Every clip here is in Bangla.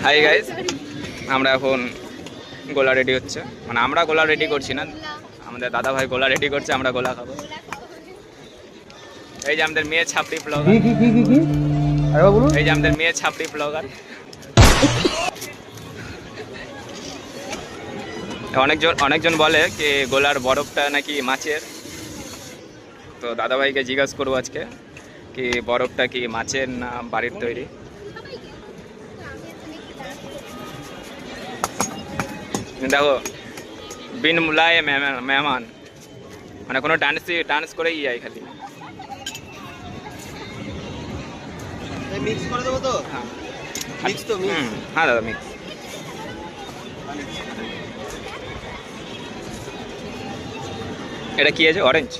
হাই গাইস, আমরা এখন গোলা রেডি হচ্ছে, মানে আমরা গোলা রেডি করছি না, আমাদের দাদা ভাই গোলা রেডি করছে, আমরা গোলা খাবো। এই যে আমাদের মেয়ে ছাপড়ি ব্লগার, এই যে আমাদের মেয়ে ছাপড়ি ব্লগার। অনেকজন বলে কি গোলার বরফটা নাকি মাছের, তো দাদা ভাইকে জিজ্ঞাসা করবো আজকে কি বরফটা কি মাছের না বাড়ির তৈরি। দেখো বিন মুলায় মেহমান, মানে কোনো ডান্স করেই যায় খালি। মিক্স করে দেবো তো? হ্যাঁ মিক্স তো মিক্স। হ্যাঁ দাদা মিক্স। এটা কি আছে? Orange,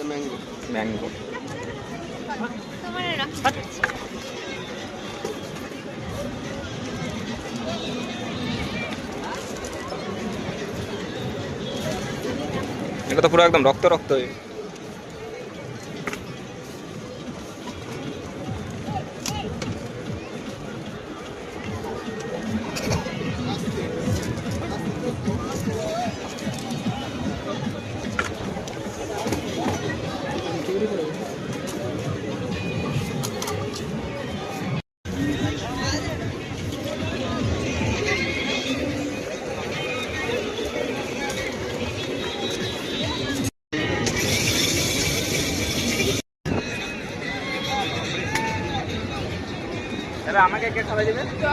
mango. ম্যাঙ্গো। এটা তো পুরো একদম রক্ত রক্ত। আমাকে কে খাওয়া দেবে? তো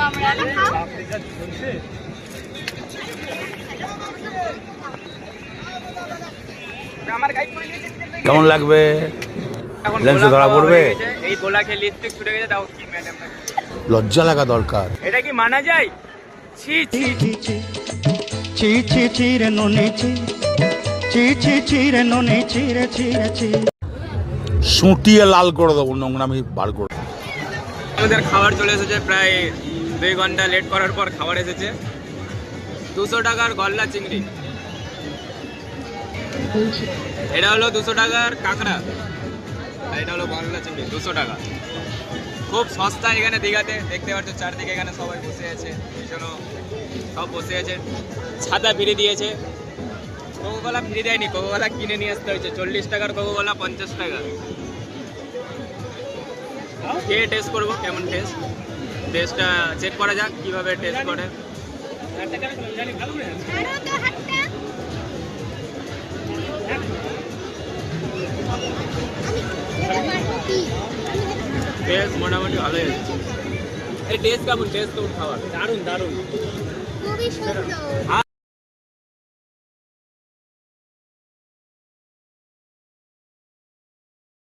আমরা কেমন লাগবে? লেন্সে ধরা পড়বে? এই গোলা খেয়ে লিপস্টিক ছুটে গেছে, তাও কি ম্যাডাম লজ্জা লাগা দরকার। এটা কি মানা যায়? ছি ছি ছি ছি ছি রে ননি ছি ছি ছি ছি রে ননি ছি রে ছি রে ছি। সুটিয়ে লাল করে দেবো, নোংরামি বার করে। আমাদের খাবার চলে এসেছে, প্রায় 2 ঘন্টা লেট করার পর খাবার এসেছে। 200 টাকার গলদা চিংড়ি, এটা হলো 200 টাকার কাঁকড়া, আর এটা হলো গলদা চিংড়ি 200 টাকা। খুব সস্তা এখানে দীঘাতে, দেখতে পাচ্ছ চারদিকে এখানে সবাই বসে আছে, পিছনেও সব বসে আছে। ছাতা ফ্রি দিয়েছে, কোকোকলা ফ্রি দেয়নি, কোকোকলা কিনে নিয়ে আসতে হয়েছে। 40 টাকার কোকোকলা 50 টাকা। খেয়ে টেস্ট করবো কেমন টেস্টটা চেক করা যাক কিভাবে টেস্ট করে। টেস্ট মোটামুটি ভালোই আছে। এই টেস্ট কেমন খাওয়ার? দারুণ খুবই সুন্দর।